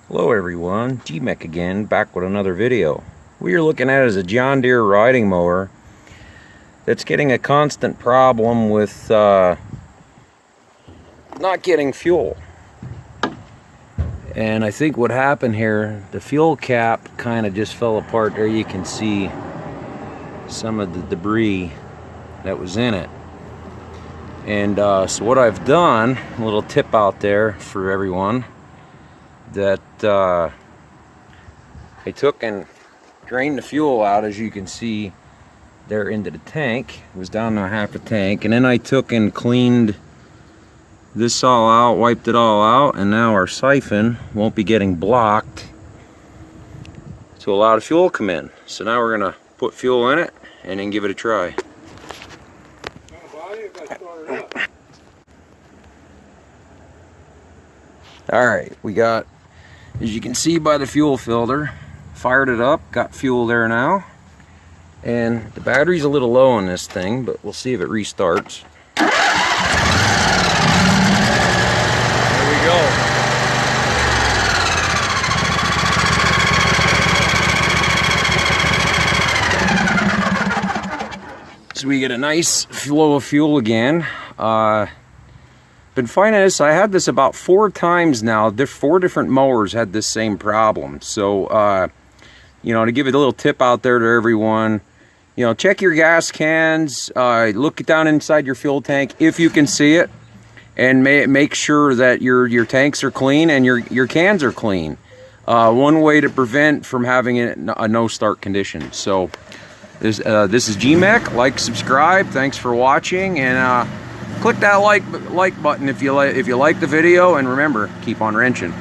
Hello everyone, G-Mech again, back with another video. What you're looking at is a John Deere riding mower that's getting a constant problem with not getting fuel. And I think what happened here, the fuel cap kind of just fell apart. There you can see some of the debris that was in it. And so what I've done, a little tip out there for everyone, that I took and drained the fuel out, as you can see there, into the tank. It was down to half a tank, and then I took and cleaned this all out, wiped it all out, and now our siphon won't be getting blocked to allow the fuel to come in. So now we're gonna put fuel in it and then give it a try. Alright, we got, as you can see by the fuel filter, fired it up, got fuel there now. And the battery's a little low on this thing, but we'll see if it restarts. There we go. So we get a nice flow of fuel again. Been finding this, I had this about 4 times now. 4 different mowers had this same problem. So, you know, to give it a little tip out there to everyone, you know, check your gas cans, look down inside your fuel tank if you can see it, and make sure that your tanks are clean and your cans are clean. One way to prevent from having a no-start condition. So, this is G-Mech. Like, subscribe. Thanks for watching, and click that like button if you like the video, and remember, keep on wrenching.